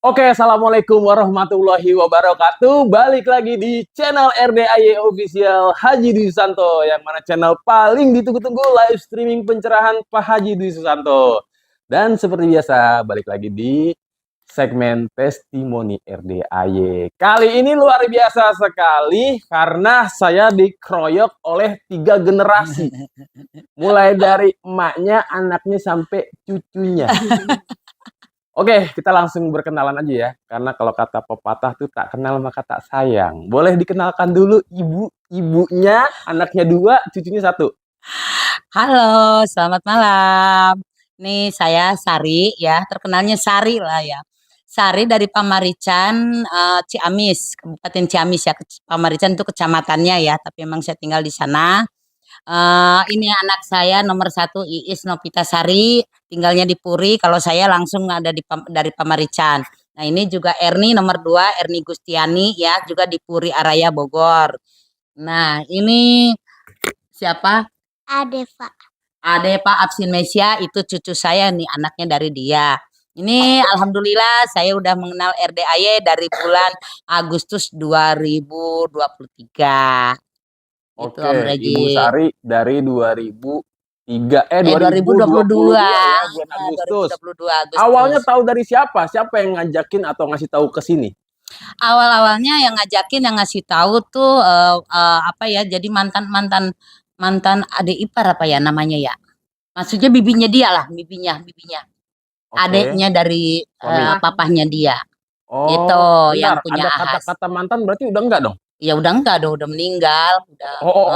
Oke, assalamualaikum warahmatullahi wabarakatuh. Balik lagi di channel RDAY Official Haji Dwi Susanto, yang mana channel paling ditunggu-tunggu live streaming pencerahan Pak Haji Dwi Susanto. Dan seperti biasa, balik lagi di segmen testimoni RDAY. Kali ini luar biasa sekali karena saya dikeroyok oleh 3 generasi. Mulai dari emaknya, anaknya, sampai cucunya. Oke, kita langsung berkenalan aja ya. Karena kalau kata pepatah tuh tak kenal maka tak sayang. Boleh dikenalkan dulu ibunya, anaknya 2, cucunya 1. Halo, selamat malam. Nih saya Sari ya, terkenalnya Sari lah ya. Sari dari Pamarican, Ciamis, Kabupaten Ciamis ya. Pamarican itu kecamatannya ya, tapi emang saya tinggal di sana. Ini anak saya nomor 1 Iis Novita Sari, tinggalnya di Puri. Kalau saya langsung ada dari Pamarican. Nah ini juga Erni nomor 2 Erni Gustiani ya, juga di Puri Araya Bogor. Nah ini siapa? Adeva. Pak Absin Mesia itu cucu saya nih, anaknya dari dia. Ini alhamdulillah saya udah mengenal RDAY dari bulan Agustus 2023. Itu Oke, Om Ibu Regi. Sari dari 2003 2022 ya, bulan Agustus. 2022 Agustus. Awalnya tahu dari siapa? Siapa yang ngajakin atau ngasih tahu ke sini? Awal-awalnya yang ngajakin, yang ngasih tahu tuh apa ya? Jadi mantan adik ipar apa ya namanya ya? Maksudnya bibinya dia lah, bibinya. Oke. Adiknya dari papahnya dia. Oh, Gitu, yang bentar, punya ada Ahas. kata-kata mantan berarti udah enggak dong? Ya udah enggak dong, udah meninggal, udah. Oh.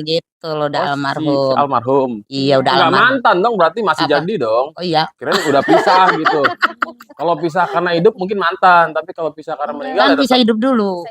Gitu loh, udah Si almarhum. almarhum. Iya, udah Enggak almarhum. mantan dong, berarti masih Apa? jadi dong. Oh iya. Kirain udah pisah gitu. Kalau pisah karena hidup mungkin mantan, tapi kalau pisah karena meninggal Kan ya bisa tetap. hidup dulu.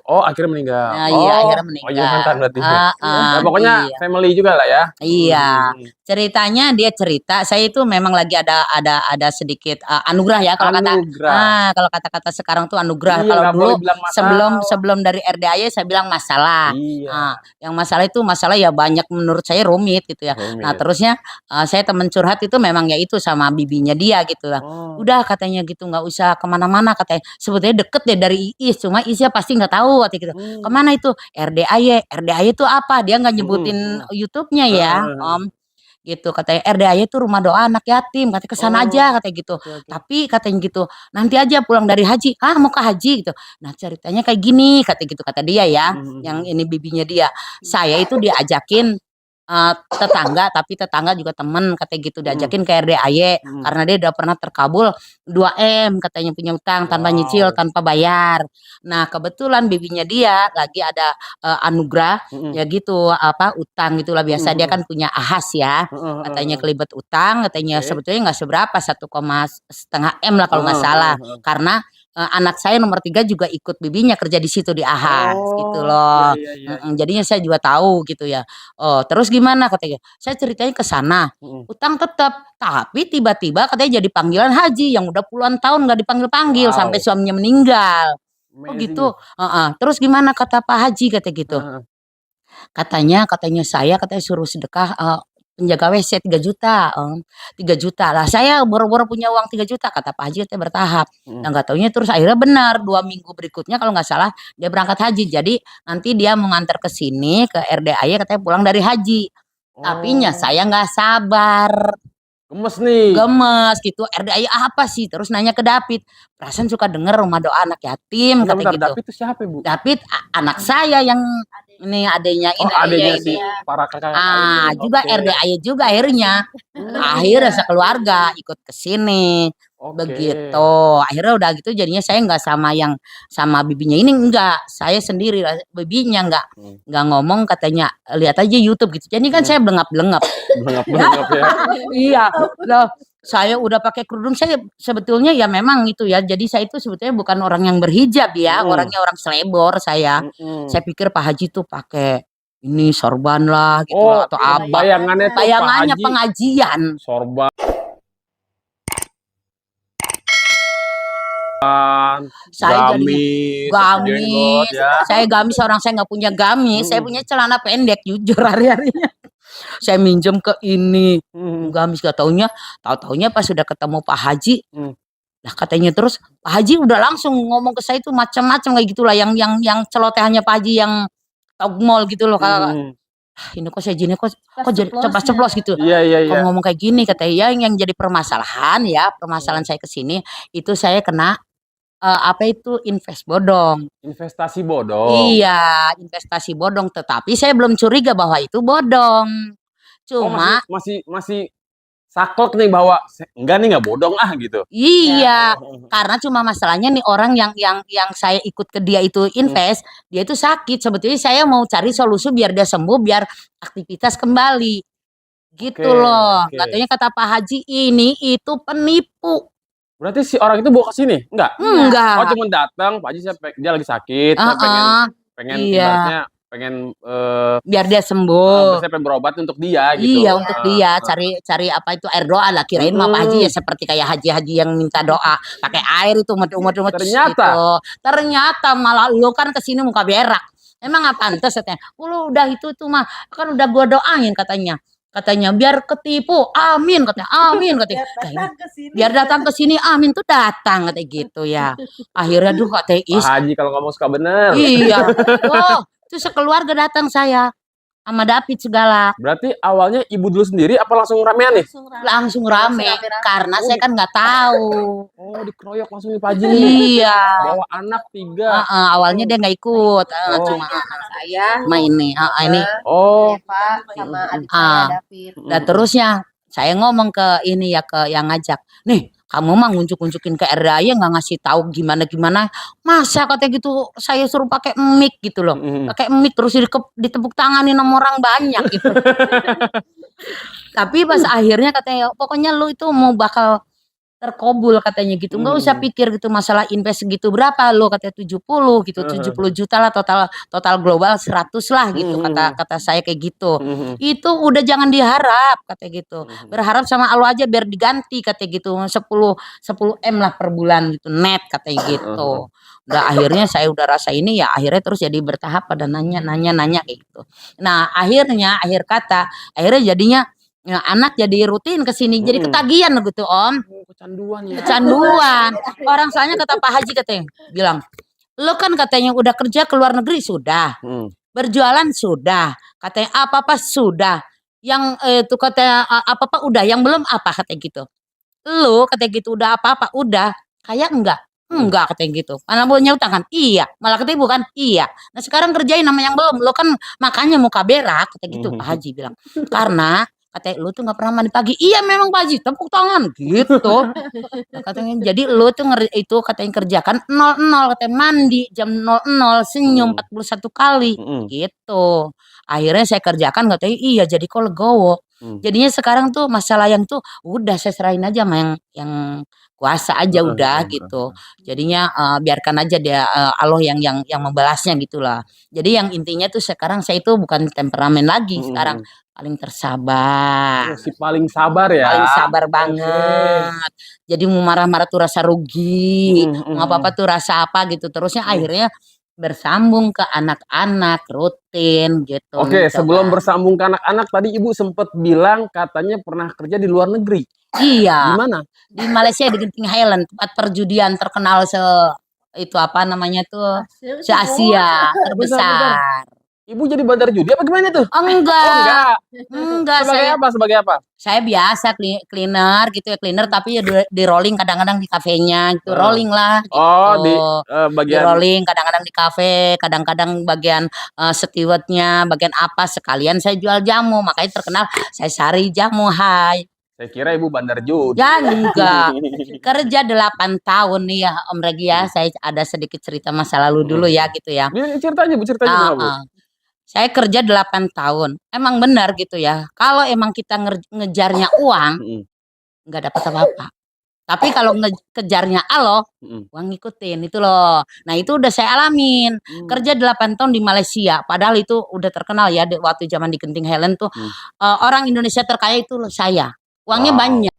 Oh, akhirnya meninggal. Nah, iya akhirnya Oh iya mantan berarti. meninggal. Ya pokoknya Iya. family juga lah ya. Iya, ceritanya dia cerita, saya itu memang lagi ada sedikit anugerah ya kalau Anugerah. kalau kata-kata sekarang tuh anugerah. Iya, Kalau nggak dulu boleh bilang masalah. sebelum dari RDAY saya bilang masalah. Iya. Yang masalah ya banyak menurut saya rumit gitu ya. Nah, Rumit. terusnya saya temen curhat itu memang ya itu sama bibinya dia gitu lah. Oh. Udah katanya gitu, nggak usah kemana-mana katanya. Sebetulnya deket deh dari Iis, cuma Iisnya pasti nggak tahu katanya gitu. Kemana itu? RDAY itu apa? Dia nggak nyebutin YouTube-nya ya, Om. Gitu katanya RDAY itu rumah doa anak yatim, katanya kesana aja katanya gitu. Tapi katanya gitu, nanti aja pulang dari haji. Mau ke haji gitu. Nah ceritanya kayak gini katanya gitu, kata dia ya, yang ini bibinya dia. Saya itu diajakin tetangga, tapi tetangga juga temen katanya gitu, diajakin ke RDAY karena dia udah pernah terkabul 2M katanya punya utang tanpa nyicil, tanpa bayar. Nah kebetulan bibinya dia lagi ada anugerah ya gitu, apa utang gitulah, biasa dia kan punya Ahas ya, katanya kelibet utang, katanya sebetulnya nggak seberapa, 1,5 M lah kalau nggak salah, karena anak saya nomor 3 juga ikut bibinya kerja di situ di Ahas gitu loh. Jadinya saya juga tahu gitu ya. Oh terus gimana katanya, saya ceritanya ke sana, utang tetap, tapi tiba-tiba katanya jadi panggilan haji yang udah puluhan tahun nggak dipanggil-panggil sampai suaminya meninggal. Oh gitu. Terus gimana kata Pak Haji kata gitu. Katanya katanya suruh sedekah penjaga WC 3 juta. 3 juta lah, saya boro-boro punya uang 3 juta kata Pak Haji, katanya bertahap. Nah nggak taunya terus akhirnya benar 2 minggu berikutnya kalau nggak salah dia berangkat haji. Jadi nanti dia mengantar ke sini ke RDAY katanya pulang dari haji. Tapinya saya nggak sabar. Gemes gitu, RDAY apa sih? Terus nanya ke David, perasaan suka denger rumah doa anak yatim kata gitu. David itu siapa, Bu? David anak saya yang ini adanya ini. Adanya si para kakak juga RDAY juga akhirnya. Akhirnya sekeluarga ikut ke sini. Begitu. Akhirnya udah gitu jadinya saya nggak sama bibinya ini, enggak. Saya sendiri lah, bibinya nggak ngomong, katanya lihat aja YouTube gitu. Jadi kan saya blengap-blengap. Blengap-blengap ya. Iya, loh, saya udah pakai kerudung, saya sebetulnya ya memang itu ya. Jadi saya itu sebetulnya bukan orang yang berhijab ya, orangnya orang selebor saya. Saya pikir Pak Haji tuh pakai ini sorban lah gitu lah, atau apa. Bayangannya pengajian. Sorban. Saya gamis, ya. Saya gamis, orang saya nggak punya gamis, saya punya celana pendek jujur hari-harinya. Saya minjem ke ini gamis, gak taunya pas sudah ketemu Pak Haji, Lah katanya terus Pak Haji udah langsung ngomong ke saya itu macam-macam kayak gitulah yang celotehannya Pak Haji yang togmol gitu loh Kak. Mhm. Ini kok saya gini kok jadi ceplos-ceplos gitu. Iya iya Kok iya. ngomong kayak gini katanya ya yang jadi permasalahan saya ke sini itu saya kena apa itu invest bodong. Investasi bodong. Iya, investasi bodong tetapi saya belum curiga bahwa itu bodong. Oh, masih Cuma masih masih saklek nih bahwa enggak nih, enggak bodong ah gitu. iya, Heeh. karena cuma masalahnya nih orang yang saya ikut ke dia itu invest, dia itu sakit. Sebetulnya saya mau cari solusi biar dia sembuh, biar aktivitas kembali. Gitu Oke, loh. oke. Katanya kata Pak Haji ini itu penipu. Berarti si orang itu bawa ke sini? Enggak? Oh, Enggak. cuma datang, Pak Haji dia lagi sakit, saya pengen Heeh. pengen Iya, ibaratnya pengen biar dia sembuh. saya pengen berobat untuk dia gitu. Iya untuk dia Heeh. cari apa itu air doa lah kirain mah Pak Haji ya Mhm. seperti kayak haji-haji yang minta doa pakai air itu umet-umet Ternyata gitu. Ternyata malah lu kan kesini muka berak. Emang apa pantes katanya. Lu udah itu tuh mah kan udah gua doain katanya. Katanya biar ketipu. Amin katanya. Amin katanya. Lah ini biar datang ke sini amin tuh datang katanya gitu ya. Akhirnya duh kak Pak Teis. Haji kalau ngomong suka bener. Iya. Oh, itu sekeluarga datang saya sama David segala. Berarti awalnya ibu dulu sendiri apa langsung ramean nih? Langsung rame karena Oh, saya kan nggak tahu. oh dikeroyok langsung nih Pak Haji nih. Iya. Bawa anak 3. Awalnya dia nggak ikut, Oh. cuma Saya, ini, ini. Oh. Eva sama adik Ah. saya David. Dan terusnya saya ngomong ke ini ya ke yang ngajak, nih kamu mah ngunjuk-ngunjukin ke RDAY nggak ngasih tahu gimana-gimana, masa katanya gitu saya suruh pakai mic gitu loh, Mhm. pakai mic terus ditepuk tanganin sama orang banyak gitu. Tapi pas akhirnya katanya pokoknya lu itu mau bakal terkabul katanya gitu. Nggak usah pikir gitu masalah invest segitu berapa lo katanya 70 gitu, 70 juta lah total total global 100 lah gitu kata kata saya kayak gitu. Itu udah jangan diharap katanya gitu. Berharap sama Allah aja biar diganti katanya gitu. 10 M lah per bulan gitu net katanya gitu. Udah akhirnya saya udah rasa ini ya akhirnya terus jadi bertahap pada nanya kayak gitu. Nah, akhir kata akhirnya jadinya ya, anak jadi rutin ke sini, jadi ketagihan gitu, Om. Kecanduan ya. Kecanduan. Orang soalnya kata Pak Haji katanya, bilang, "Lo kan katanya udah kerja ke luar negeri sudah, berjualan sudah, katanya apa-apa sudah. Yang itu katanya apa-apa udah, yang belum apa katanya gitu. Lo katanya gitu udah apa-apa udah, kayak enggak. Enggak katanya gitu. Karena punya utang kan? Iya. Malah katanya bukan? Iya. Nah sekarang kerjain nama yang belum. Lo kan makanya muka berak katanya gitu Pak Haji bilang. Karena katanya lu tuh nggak pernah mandi pagi. Iya memang Pak Haji, tepuk tangan gitu. Nah, katanya jadi lu tuh itu katanya kerjakan 00 katanya mandi jam 00 senyum 41 kali gitu. Akhirnya saya kerjakan katanya iya jadi kok legowo. Jadinya sekarang tuh masalah yang tuh udah saya serahin aja sama yang kuasa aja udah gitu. Jadinya biarkan aja dia Allah yang membalasnya gitulah. Jadi yang intinya tuh sekarang saya itu bukan temperamen lagi sekarang paling tersabar. Oh, si paling sabar ya. Paling sabar banget. Jadi mau marah-marah tuh rasa rugi, mau apa-apa tuh rasa apa gitu. Terusnya akhirnya bersambung ke anak-anak rutin gitu. Oke, sebelum Mencoba. bersambung ke anak-anak tadi Ibu sempat bilang katanya pernah kerja di luar negeri. Di Iya, mana? di Malaysia di Genting Highland tempat perjudian terkenal itu apa namanya tuh se Asia terbesar. Ibu jadi bandar judi apa gimana tuh? Oh, Enggak, enggak. Sebagai saya apa? Sebagai apa? saya biasa cleaner gitu ya cleaner tapi ya di rolling kadang-kadang di kafenya gitu rolling lah gitu. Oh, di Di bagian rolling kadang-kadang di kafe, kadang-kadang bagian stewardnya, bagian apa sekalian saya jual jamu, makanya terkenal saya sari jamu hai. saya kira Ibu bandar judi. Ya enggak. Kerja 8 tahun nih ya Om Regi ya. Saya ada sedikit cerita masa lalu dulu ya gitu ya. Ini ceritanya Bu, ceritanya Ah, gimana, Bu? ah. Saya kerja 8 tahun. Emang benar gitu ya. Kalau emang kita ngejarnya uang, nggak dapat apa-apa. Tapi kalau kejarnya Allah, uang ngikutin itu loh. Nah itu udah saya alamin. Kerja 8 tahun di Malaysia. Padahal itu udah terkenal ya waktu zaman di Genting Highland tuh. Orang Indonesia terkaya itu loh saya. Uangnya banyak.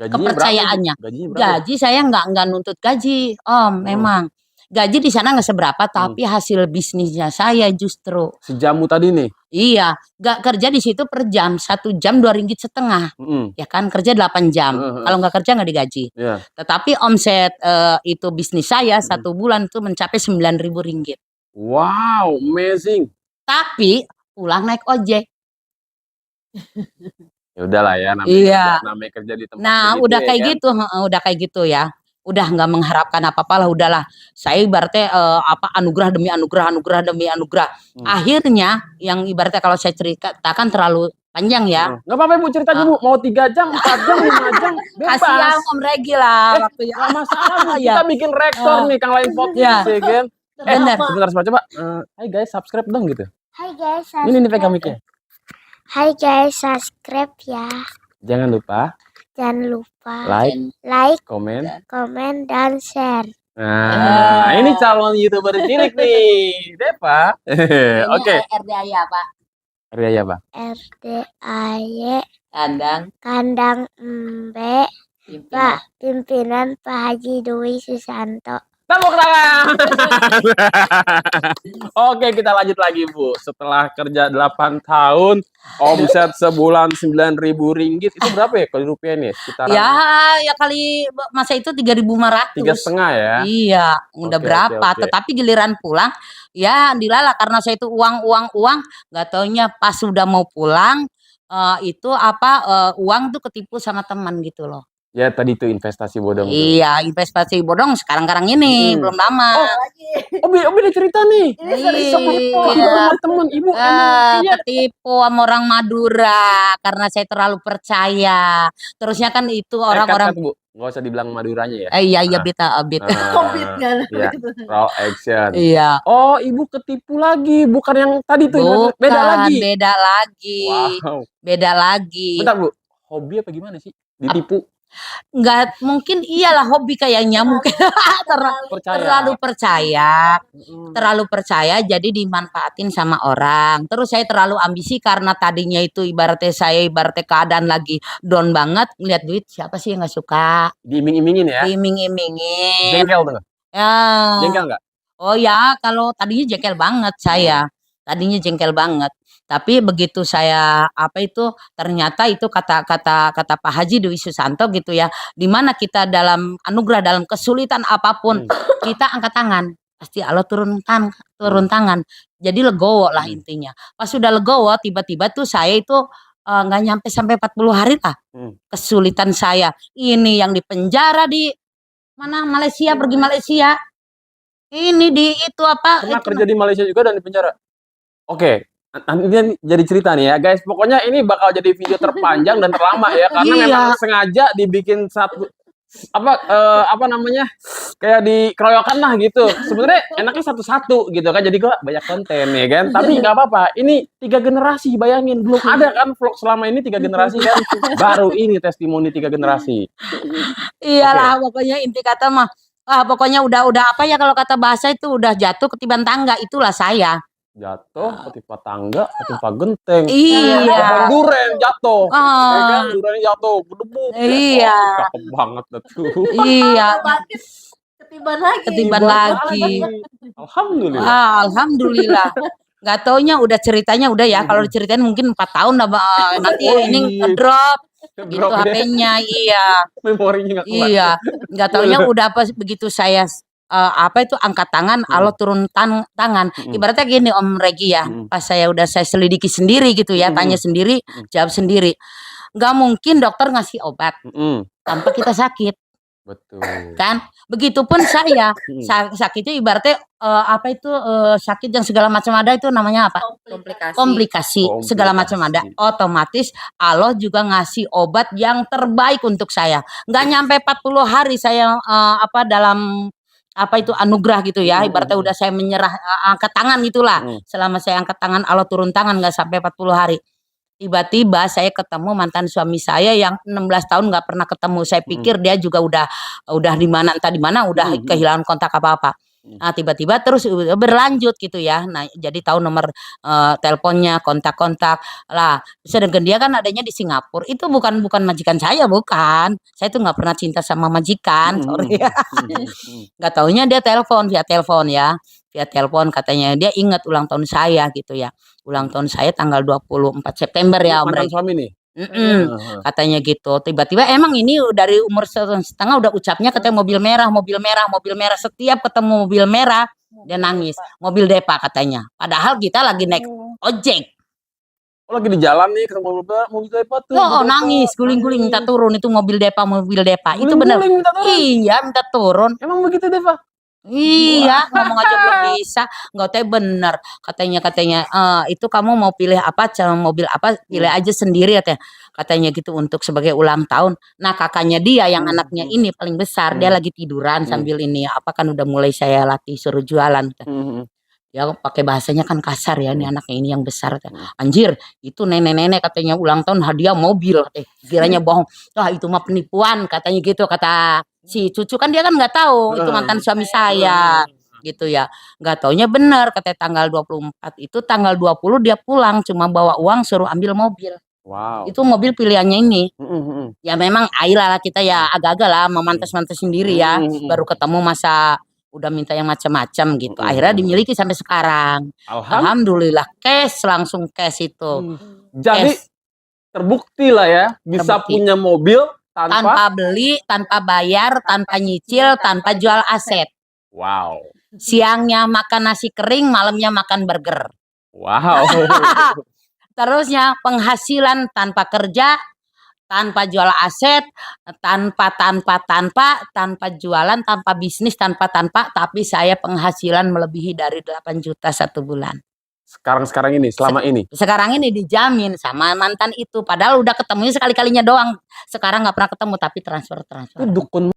Gajinya Kepercayaannya. berapa? Gajinya berapa? Gaji saya nggak nuntut gaji, Om, memang. gaji di sana nggak seberapa, tapi hasil bisnisnya saya justru. Sejamu tadi nih. Iya, nggak kerja di situ per jam, 1 jam 2,5 ringgit, ya kan kerja 8 jam. Kalau nggak kerja nggak digaji. Iya. Tetapi omset itu bisnis saya 1 bulan itu mencapai 9.000 ringgit. Wow, amazing. Tapi pulang naik ojek. Ya udahlah ya, Iya. namanya kerja di tempat Nah, begitu udah ya kayak kan? gitu, udah kayak gitu ya. Udah nggak mengharapkan apa-apa lah, udahlah. Saya ibaratnya anugerah demi anugerah, anugerah demi anugerah. Akhirnya yang ibaratnya kalau saya ceritakan terlalu panjang ya. Nggak apa-apa Bu, cerita aja Bu. Mau 3 jam, 4 jam, 5 jam, bebas. Kasihan Om Regi lah waktunya. Nggak masalah Bu, Iya. kita bikin rekor nih Kang Lain Podcast ya kan? Bener. Sebentar coba. Hai guys, subscribe dong gitu. Hai guys, Ini nih pegang mic-nya. Hai guys, subscribe ya. Jangan lupa Jangan lupa like, komen, komen. dan share. Nah, ini calon YouTuber cilik nih, Depa. Oke. RDAY apa? Ria Pak. RDAY Kandang. Kandang Embe Pak Pimpinan Pak Haji Dwi Susanto. Tepuk tangan. Oke, kita lanjut lagi Bu. Setelah kerja 8 tahun, omset sebulan 9.000 ringgit, itu berapa ya kalau rupiah nih? Sekitaran Ya kali masa itu 3.500. 3,5 ya? Iya, udah Oke, berapa. oke. Tetapi giliran pulang, ya dilala karena saya itu uang. Nggak taunya pas sudah mau pulang, uang tuh ketipu sama teman gitu loh. Ya tadi itu investasi bodong tuh. Iya, investasi bodong sekarang ini belum lama. Obi udah cerita nih. Iya. Sama temen ibu emang iya. Ketipu sama orang Madura karena saya terlalu percaya. Terusnya kan itu orang-orang. Cut, Bu. Nggak usah dibilang Maduranya ya. Iya bit. Iya, raw action. Iya. Oh, ibu ketipu lagi, bukan yang tadi tuh, beda lagi. Beda lagi. Wow. Beda lagi. Bentar Bu, hobi apa gimana sih? Ditipu? Nggak mungkin, iyalah hobi kayaknya mungkin terlalu percaya jadi dimanfaatin sama orang. Terus saya terlalu ambisi karena tadinya itu ibaratnya keadaan lagi down banget, ngeliat duit siapa sih yang nggak suka, Diiming-imingin ya? diiming-imingin Jengkel tuh? ya. Jengkel nggak? Oh ya, kalau tadinya jengkel banget saya. Tadinya jengkel banget. Tapi begitu saya ternyata itu kata Pak Haji Dwi Susanto gitu ya. Dimana kita dalam anugerah, dalam kesulitan apapun, kita angkat tangan. Pasti Allah turun tangan. Jadi legowo lah intinya. Pas sudah legowo, tiba-tiba tuh saya itu nggak nyampe sampai 40 hari lah. Kesulitan saya. Ini yang di penjara di mana Malaysia, pergi Malaysia. Ini di itu apa? Pernah kerja di Malaysia juga dan di penjara. Oke, ini jadi cerita nih ya, guys. Pokoknya ini bakal jadi video terpanjang dan terlama ya, karena memang sengaja dibikin satu kayak dikeroyokan lah gitu. Sebenarnya enaknya satu-satu gitu kan, jadi gua banyak konten ya kan. Tapi nggak apa-apa. Ini 3 generasi, bayangin belum ada kan vlog selama ini 3 generasi kan. Baru ini testimoni 3 generasi. Iyalah, pokoknya inti kata mah, pokoknya udah apa ya kalau kata bahasa itu udah jatuh ketiban tangga, itulah saya. Jatuh ketimpa tangga, ketimpa genteng. Iya. Pohon duren jatuh. Ya kan, durennya jatuh, berdebu. Iya. Cakep banget tuh. Iya. Ketiban lagi. Alhamdulillah. Alhamdulillah. Nggak taunya udah ceritanya udah ya. Kalau diceritain mungkin 4 tahun lah, nanti ini ngedrop gitu HP-nya. Iya. Memorinya nggak kuat. Iya. Nggak taunya udah begitu saya angkat tangan, Allah turun tangan. Ibaratnya gini Om Regi ya, pas saya selidiki sendiri gitu ya, tanya sendiri, jawab sendiri. Nggak mungkin dokter ngasih obat tanpa kita sakit. Betul. Kan? Begitupun saya, sakitnya ibaratnya sakit yang segala macam ada itu namanya apa? Komplikasi segala macam ada. Otomatis Allah juga ngasih obat yang terbaik untuk saya. Nggak nyampe 40 hari saya dalam anugerah gitu ya, ibaratnya udah saya menyerah, angkat tangan gitulah. Selama saya angkat tangan, Allah turun tangan, nggak sampai 40 hari. Tiba-tiba saya ketemu mantan suami saya yang 16 tahun nggak pernah ketemu. Saya pikir dia juga udah di mana entah di mana, udah kehilangan kontak apa-apa. Nah, tiba-tiba terus berlanjut gitu ya. Nah, jadi tahu nomor teleponnya, kontak-kontak. Lah, sedangkan dia kan adanya di Singapura. Itu bukan majikan saya, bukan. Saya tuh nggak pernah cinta sama majikan, sorry ya. Nggak taunya dia telepon via telepon ya. Via telepon katanya dia ingat ulang tahun saya gitu ya. Ulang tahun saya tanggal 24 September ya, Om Mantan Rey. suami nih. Katanya gitu. Tiba-tiba emang ini dari umur 1,5 udah ucapnya katanya mobil merah, mobil merah, mobil merah. Setiap ketemu mobil merah dia nangis. Mobil Depa katanya. Padahal kita lagi naik ojek. Oh, lagi di jalan nih ketemu mobil Depa tuh. Oh, nangis, guling-guling minta turun itu mobil Depa, mobil Depa. Itu benar. Guling-guling minta turun. Iya, minta turun. Emang begitu Deva? Iya, ngomong aja belum bisa. Nggak tahu bener. Katanya itu kamu mau pilih apa, mobil apa, pilih aja sendiri katanya gitu untuk sebagai ulang tahun. Nah, kakaknya dia yang anaknya ini paling besar, dia lagi tiduran sambil ini apa kan udah mulai saya latih suruh jualan. Ya pakai bahasanya kan kasar ya, ini anaknya ini yang besar. Anjir, itu nenek-nenek katanya ulang tahun hadiah mobil. Kiranya bohong. Wah, itu mah penipuan katanya gitu, kata si cucu kan dia kan nggak tahu itu mantan suami saya gitu ya. Nggak taunya benar katanya tanggal 24 itu tanggal 20 dia pulang cuma bawa uang suruh ambil mobil. Wow. Itu mobil pilihannya ini. Ya memang ayolah kita ya agak-agak lah memantas-mantas sendiri ya. Baru ketemu masa udah minta yang macam-macam gitu. Akhirnya dimiliki sampai sekarang. Alhamdulillah cash, langsung cash itu. Jadi Cash. terbukti lah ya bisa Terbukti. punya mobil Tanpa beli, tanpa bayar, tanpa nyicil, tanpa jual aset. Wow. Siangnya makan nasi kering, malamnya makan burger. Wow. Terusnya penghasilan tanpa kerja, tanpa jual aset, tanpa jualan, tanpa bisnis, tapi saya penghasilan melebihi dari 8 juta satu bulan. Sekarang ini, selama ini. Sekarang ini dijamin sama mantan itu. Padahal udah ketemunya sekali-kalinya doang. Sekarang nggak pernah ketemu tapi transfer. Itu dukun